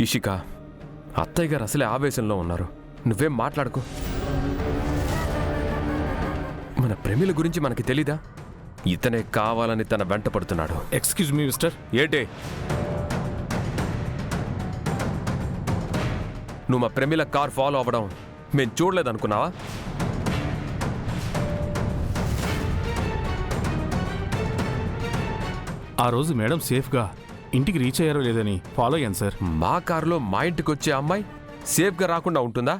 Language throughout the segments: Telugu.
ఇషిక, అత్తయ్య గారు అసలే ఆవేశంలో ఉన్నారు. నువ్వేం మాట్లాడుకో. మన ప్రేమిల గురించి మనకి తెలీదా? ఇతనే కావాలని తన వెంట పడుతున్నాడు. Excuse me mister. ఏంటే? నువ్వు మా ప్రేమిల కార్ ఫాలో అవ్వడం మేము చూడలేదనుకున్నావా? ఆ రోజు మేడం సేఫ్గా ఇంటికి రీచ్ అయ్యారో లేదని ఫాలో అయ్యాను సార్. మా కారులో మా ఇంటికి వచ్చే అమ్మాయి సేఫ్గా రాకుండా ఉంటుందా?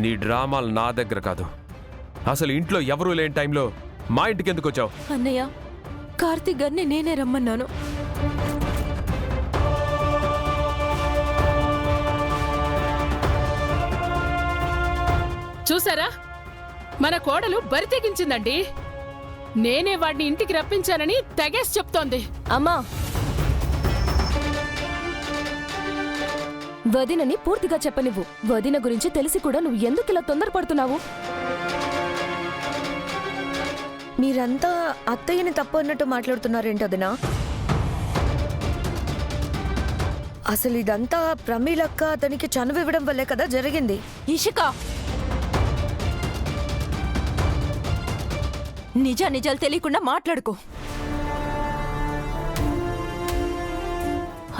నీ డ్రామాలు నా దగ్గర కాదు. అసలు ఇంట్లో ఎవరూ లేని టైంలో మా ఇంటికి ఎందుకు వచ్చావు? అన్నయ్య, కార్తీక్ గారిని నేనే రమ్మన్నాను. చూసారా, మన కోడలు బరి తెగించిందండి. నేనే వాడిని ఇంటికి రప్పించానని తెగేసి చెప్తోంది. అమ్మా, వదినని పూర్తిగా చెప్పనివ్వు. వదిన గురించి తెలిసి కూడా నువ్వు ఎందుకు ఇలా తొందరపడుతున్నావు? మీరంతా అత్తయ్యని తప్పు అన్నట్టు మాట్లాడుతున్నారేంటదినా? అసలు ఇదంతా ప్రమీలక్క అతనికి చనువివ్వడం వల్లే కదా జరిగింది. ఇషిక, నిజాలు తెలియకుండా మాట్లాడుకో.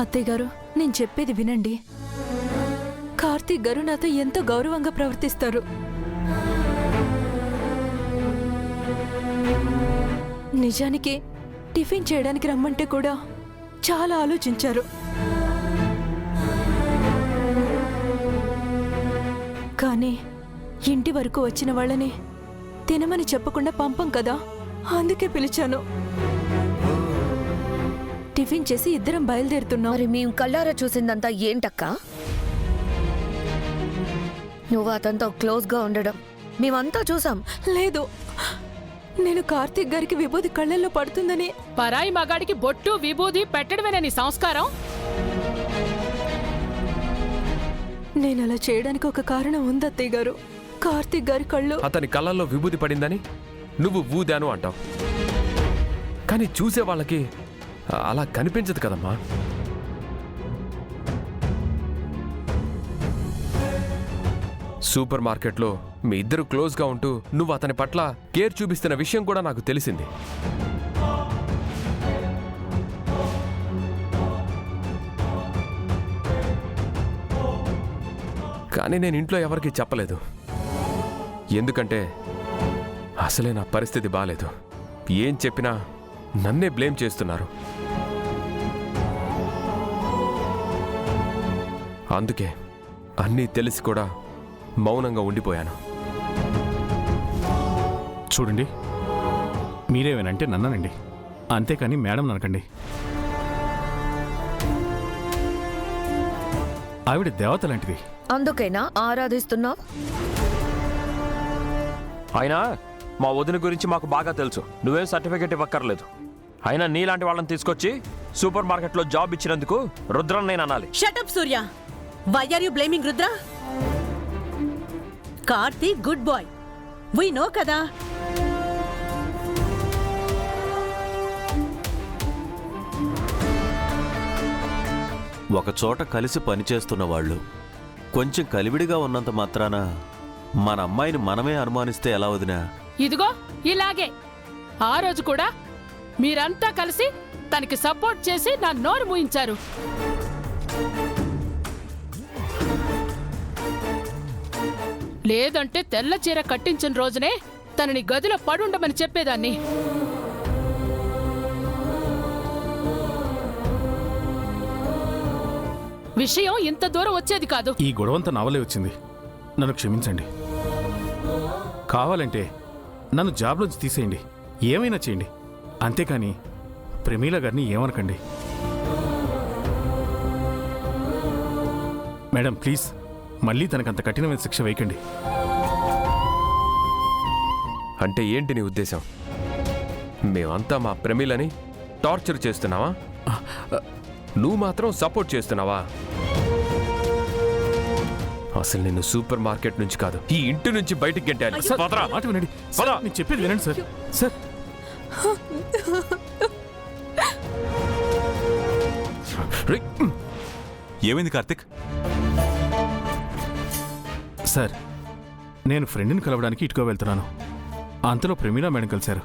అత్తయ్య గారు, నేను చెప్పేది వినండి. కార్తీక్ గారు నాతో ఎంతో గౌరవంగా ప్రవర్తిస్తారు. నిజానికి టిఫిన్ చేయడానికి రమ్మంటే కూడా చాలా ఆలోచించారు. కానీ ఇంటి వరకు వచ్చిన వాళ్ళని తినమని చెప్పకుండా పంపం కదా, అందుకే పిలిచాను. టిఫిన్ చేసి ఇద్దరం బయలుదేరుతున్నాం. మరి మేము కళ్ళారా చూసిందంతా ఏంటక్క? నువ్వు అతనితో క్లోజ్గా ఉండడం మేమంతా చూసాం. లేదు, నేను కార్తీక్ గారికి విభూది కళ్ళల్లో పడుతుందని. పరాయి మగాడికి బొట్టు విభూది పెట్టడమేనా నీ సంస్కారం? నేను అలా చేయడానికి ఒక కారణం ఉంది అత్తయ్య గారు. కార్తీక్ గారి కళ్ళు. అతని కళ్ళల్లో విభూది పడిందని నువ్వు ఊదాను అంటావు, కానీ చూసే వాళ్ళకి అలా కనిపించదు కదమ్మా. సూపర్ మార్కెట్లో మీ ఇద్దరు క్లోజ్గా ఉంటూ నువ్వు అతని పట్ల కేర్ చూపిస్తున్న విషయం కూడా నాకు తెలిసింది. కానీ నేను ఇంట్లో ఎవరికీ చెప్పలేదు. ఎందుకంటే అసలే నా పరిస్థితి బాలేదు. ఏం చెప్పినా నన్నే బ్లేమ్ చేస్తున్నారు. అందుకే అన్నీ తెలిసి కూడా మౌనంగా ఉండిపోయాను. చూడండి, మీరేమేనంటే నన్ననండి, అంతేకాని మేడం ననకండి. ఆవిడ దేవత లాంటిది. అందుకైనా ఆరాధిస్తున్నావు? అయినా మా వదిన గురించి మాకు బాగా తెలుసు. నువ్వేం సర్టిఫికేట్ ఇవ్వక్కర్లేదు. అయినా నీలాంటి వాళ్ళని తీసుకొచ్చి సూపర్ మార్కెట్లో జాబ్ ఇచ్చినందుకు రుద్రన్ నేను అనాలి. Shut up Surya, why are you blaming Rudra? Karthik good boy, we know కదా. ఒకచోట కలిసి పనిచేస్తున్న వాళ్ళు కొంచెం కలివిడిగా ఉన్నంత మాత్రాన మన అమ్మాయిని మనమే అనుమానిస్తే ఎలా వదినా? ఇదిగో ఇలాగే. ఆ రోజు కూడా మీరంతా కలిసి తనకి సపోర్ట్ చేసి నా నోరు మూయించారు. లేదంటే తెల్ల చీర కట్టించిన రోజునే తనని గదిలో పడుండమని చెప్పేదాన్ని. విషయం ఇంత దూరం వచ్చేది కాదు. ఈ గొడవంతా నవలే వచ్చింది. నన్ను క్షమించండి. కావాలంటే నన్ను జాబ్లోంచి తీసేయండి, ఏమైనా చేయండి. అంతేకాని ప్రమీల గారిని ఏమనకండి. మేడం ప్లీజ్, మళ్ళీ తనకంత కఠినమైన శిక్ష వేయకండి. అంటే ఏంటి నీ ఉద్దేశం? మేమంతా మా ప్రమీలని టార్చర్ చేస్తున్నావా? నువ్వు మాత్రం సపోర్ట్ చేస్తున్నావా? అసలు నిన్ను సూపర్ మార్కెట్ నుంచి కాదు, ఈ ఇంటి నుంచి బయటికి గెంటాలి. మాట వినండి సార్, నేను చెప్పేది వినండి సార్. సార్ ఏమైంది కార్తిక్? సార్, నేను ఫ్రెండ్ని కలవడానికి ఇటుకో వెళ్తున్నాను. అంతలో ప్రమీల మేడం కలిశారు.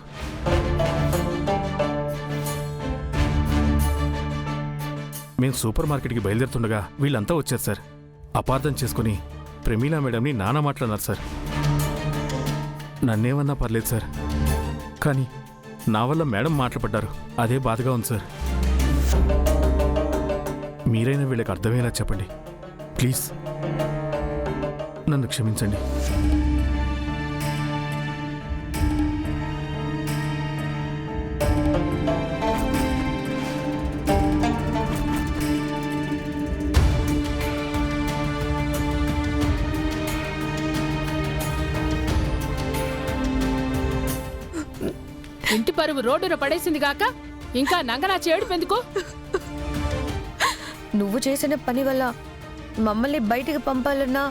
మేము సూపర్ మార్కెట్కి బయలుదేరుతుండగా వీళ్ళంతా వచ్చారు సార్. అపార్థం చేసుకుని ప్రమీల మేడంని నానా మాట్లాడినారు సార్. నన్నేమన్నా పర్లేదు సార్, కానీ నా వల్ల మేడం మాట్లాపడ్డారు. అదే బాధగా ఉంది సార్. మీరైనా వీళ్ళకి అర్థమయ్యేలా చెప్పండి ప్లీజ్. నన్ను క్షమించండి. ఇంటి పరువు రోడ్డున పడేసింది గాక ఇంకా నంగనా చేడుపెందుకు? నువ్వు చేసిన పని వల్ల మమ్మల్ని బయటికి పంపాలన్నా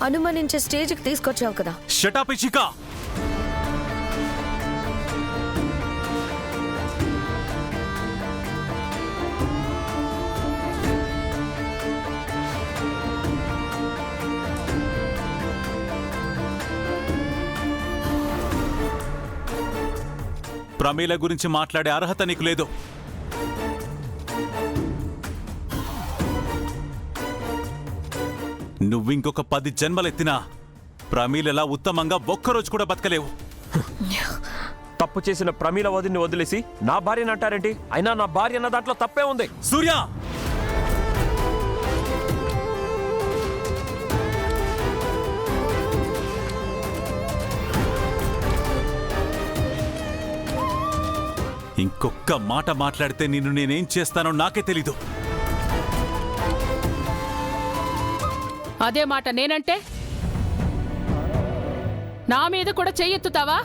అనుమానించే స్టేజ్కి తీసుకొచ్చావు కదా. Shut up Ishika. ప్రమీల గురించి మాట్లాడే అర్హత నీకు లేదు. నువ్వింకొక 10 జన్మలెత్తినా ప్రమీలలా ఉత్తమంగా ఒక్కరోజు కూడా బతకలేవు. తప్పు చేసిన ప్రమీల వదిన్ని వదిలేసి నా భార్యని అంటారేంటి? అయినా నా భార్య అన్న దాంట్లో తప్పే ఉంది. సూర్య, ఇంకొక్క మాట మాట్లాడితే నిన్ను నేనేం చేస్తానో నాకే తెలీదు. అదే మాట నేనంటే నా మీద కూడా చెయ్యెత్తుతావా?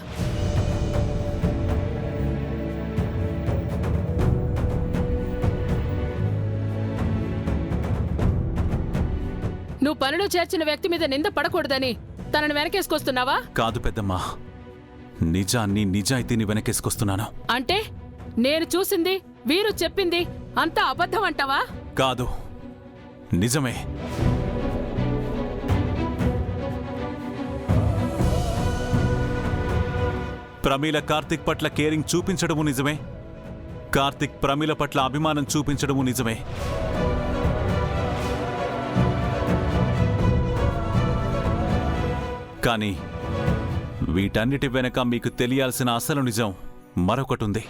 నువ్వు పనులు చేర్చిన వ్యక్తి మీద నింద పడకూడదని తనను వెనకేసుకొస్తున్నావా? కాదు పెద్దమ్మా, నిజాన్ని నిజాయితీని వెనకేసుకొస్తున్నాను. అంటే నేను చూసింది వీరు చెప్పింది అంతా అబద్ధం అంటావా? కాదు, నిజమే. ప్రమీల కార్తిక్ పట్ల కేరింగ్ చూపించడము నిజమే. కార్తిక్ ప్రమీల పట్ల అభిమానం చూపించడము నిజమే. కానీ వీటన్నిటి వెనక మీకు తెలియాల్సిన అసలు నిజం మరొకటుంది.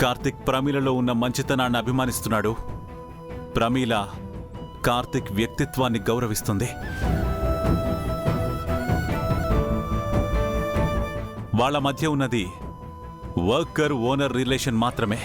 కార్తిక్ ప్రమీలలో ఉన్న మంచితనాన్ని అభిమానిస్తున్నాడు. ప్రమీల కార్తిక్ వ్యక్తిత్వాన్ని గౌరవిస్తుంది. వాళ్ళ మధ్య ఉన్నది వర్కర్ ఓనర్ రిలేషన్ మాత్రమే.